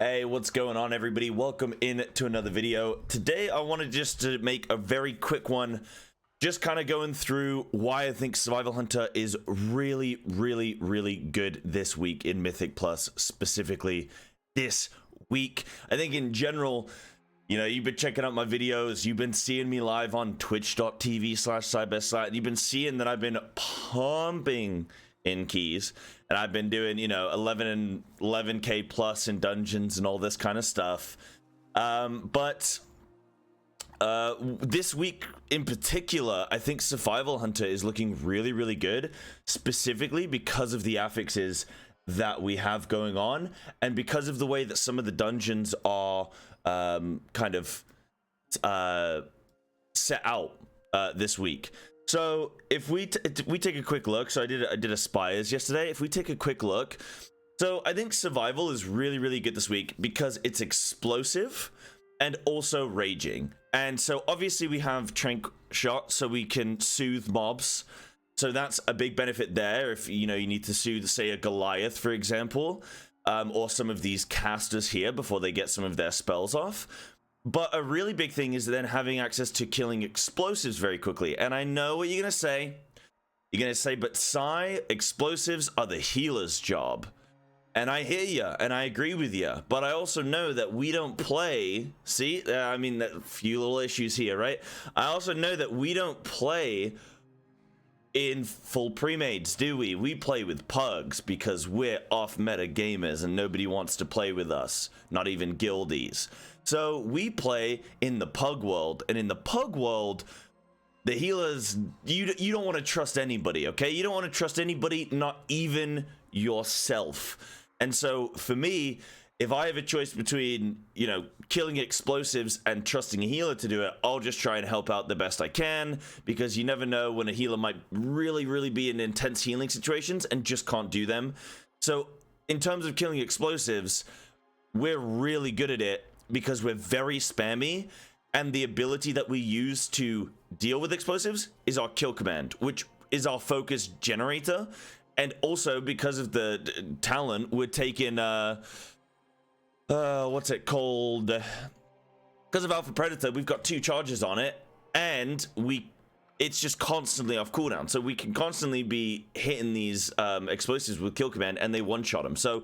Hey, what's going on, everybody? Welcome in to another video. Today I wanted just to make a very quick one, just kind of going through why I think Survival Hunter is really good this week in Mythic Plus, specifically this week. I think in general, you know, you've been checking out my videos, you've been seeing me live on twitch.tv/sidebyside. You've been seeing that I've been pumping in keys, and I've been doing, you know, 11k plus in dungeons and all this kind of stuff. But this week in particular, I think Survival Hunter is looking really good, specifically because of the affixes that we have going on, and because of the way that some of the dungeons are kind of set out this week. So if we take a quick look, so I did Aspires yesterday. If we take a quick look, so I think survival is really good this week because it's explosive and also raging. And so obviously we have Trank Shot, so we can soothe mobs. So that's a big benefit there. If you know you need to soothe, say, a Goliath, for example, or some of these casters here before they get some of their spells off. But a really big thing is then having access to killing explosives very quickly. And I know what you're going to say. You're going to say, but Sai, explosives are the healer's job. And I hear you, and I agree with you. But I also know that we don't play... See? I mean, that few little issues here, right? I also know that we don't play in full pre-mades, do we? We play with pugs because we're off-meta gamers and nobody wants to play with us. Not even guildies. So we play in the pug world, and in the pug world, the healers, you don't want to trust anybody, okay? You don't want to trust anybody, not even yourself. And so for me, if I have a choice between, you know, killing explosives and trusting a healer to do it, I'll just try and help out the best I can, because you never know when a healer might really be in intense healing situations and just can't do them. So in terms of killing explosives, we're really good at it because we're very spammy, and the ability that we use to deal with explosives is our kill command, which is our focus generator. And also because of the talent, we're taking what's it called? Because of Alpha Predator, we've got 2 charges on it, and it's just constantly off cooldown, so we can constantly be hitting these explosives with kill command, and they one-shot them. So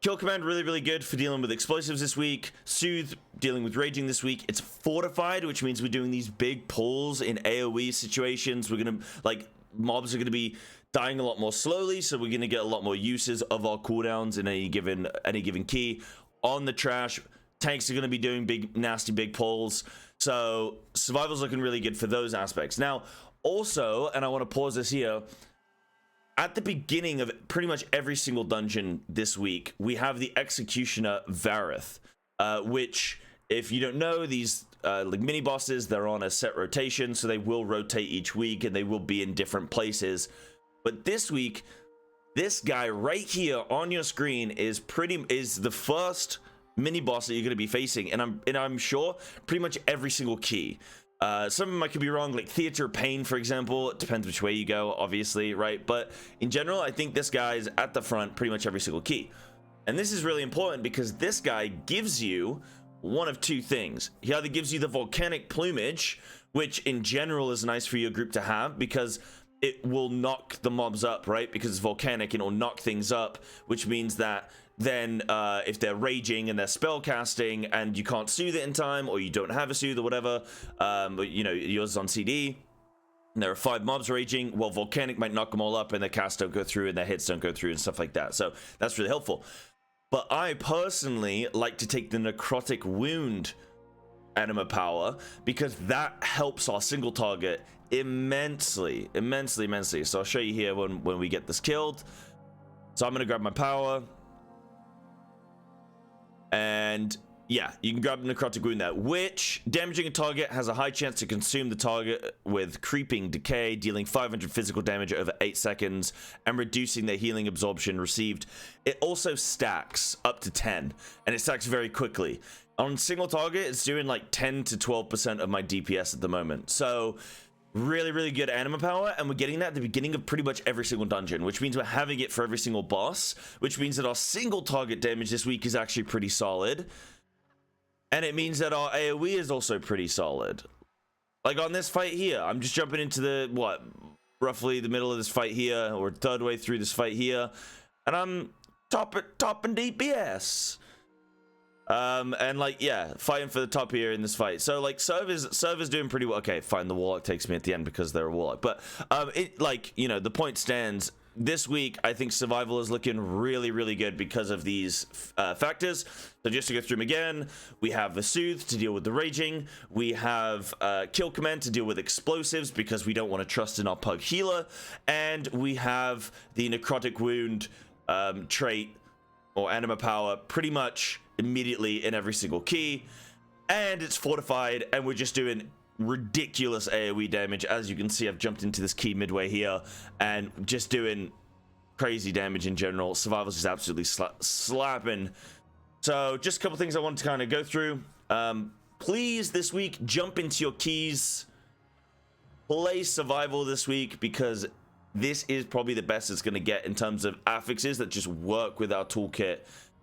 kill command really good for dealing with explosives this week. Soothe, dealing with raging this week. It's fortified, which means we're doing these big pulls in AoE situations. We're gonna, like, mobs are gonna be dying a lot more slowly, so we're gonna get a lot more uses of our cooldowns in any given key. On the trash, tanks are gonna be doing big, nasty, big pulls. So survival's looking really good for those aspects. Now, also, and I want to pause this here, at the beginning of pretty much every single dungeon this week, we have the Executioner Varith, which, if you don't know, these like mini bosses, they're on a set rotation, so they will rotate each week, and they will be in different places. But this week, this guy right here on your screen is the first mini boss that you're going to be facing, and I'm sure pretty much every single key. Some of them I could be wrong, like Theater of Pain, for example. It depends which way you go, obviously, right? But in general, I think this guy is at the front pretty much every single key. And this is really important because this guy gives you one of 2 things. He either gives you the Volcanic Plumage, which in general is nice for your group to have because it will knock the mobs up, right? Because it's volcanic, and it'll knock things up, which means that then if they're raging and they're spell casting and you can't soothe it in time, or you don't have a soothe or whatever, but you know, yours is on CD, and there are 5 mobs raging, well, volcanic might knock them all up, and their casts don't go through and their hits don't go through and stuff like that. So that's really helpful. But I personally like to take the Necrotic Wound Enema power because that helps our single target immensely. So I'll show you here when we get this killed. So I'm gonna grab my power, and yeah, you can grab Necrotic Wound there, which damaging a target has a high chance to consume the target with creeping decay, dealing 500 physical damage over 8 seconds and reducing their healing absorption received. It also stacks up to 10, and it stacks very quickly. On single target, it's doing like 10 to 12% of my DPS at the moment. So really, really good Enema power, and we're getting that at the beginning of pretty much every single dungeon, which means we're having it for every single boss, which means that our single target damage this week is actually pretty solid, and it means that our AoE is also pretty solid. Like on this fight here, I'm just jumping into the, roughly the middle of this fight here, or third way through this fight here, and I'm topping DPS. And like, yeah, fighting for the top here in this fight. So like server's doing pretty well. Okay, fine, the warlock takes me at the end because they're a warlock, but it, like, you know, the point stands. This week I think survival is looking really, really good because of these factors. So just to go through them again, we have the Soothe to deal with the raging, we have Kill Command to deal with explosives because we don't want to trust in our pug healer, and we have the Necrotic Wound trait or Enema power pretty much immediately in every single key, and it's fortified, and we're just doing ridiculous AoE damage. As you can see, I've jumped into this key midway here and just doing crazy damage in general. Survival's just absolutely slapping. So just a couple things I wanted to kind of go through. Please this week jump into your keys, play survival this week, because this is probably the best it's going to get in terms of affixes that just work with our toolkit.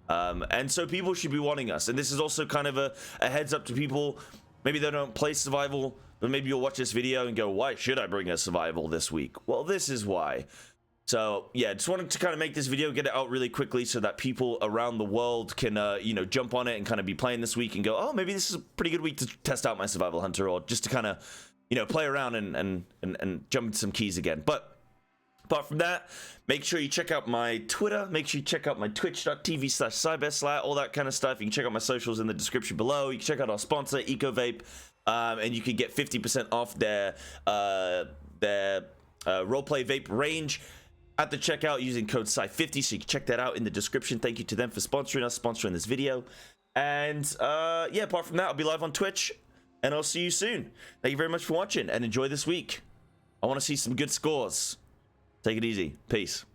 And so people should be wanting us, and this is also kind of a heads up to people. Maybe they don't play survival, but maybe you'll watch this video and go, why should I bring a survival this week? Well, this is why. So yeah, just wanted to kind of make this video, get it out really quickly so that people around the world can you know, jump on it and kind of be playing this week and go, oh, maybe this is a pretty good week to test out my survival hunter, or just to kind of, you know, play around and jump into some keys again. But apart from that, make sure you check out my Twitter. Make sure you check out my twitch.tv/cybeslat, all that kind of stuff. You can check out my socials in the description below. You can check out our sponsor, EcoVape, and you can get 50% off their roleplay vape range at the checkout using code SCY50. So you can check that out in the description. Thank you to them for sponsoring us, sponsoring this video. And yeah, apart from that, I'll be live on Twitch, and I'll see you soon. Thank you very much for watching, and enjoy this week. I want to see some good scores. Take it easy. Peace.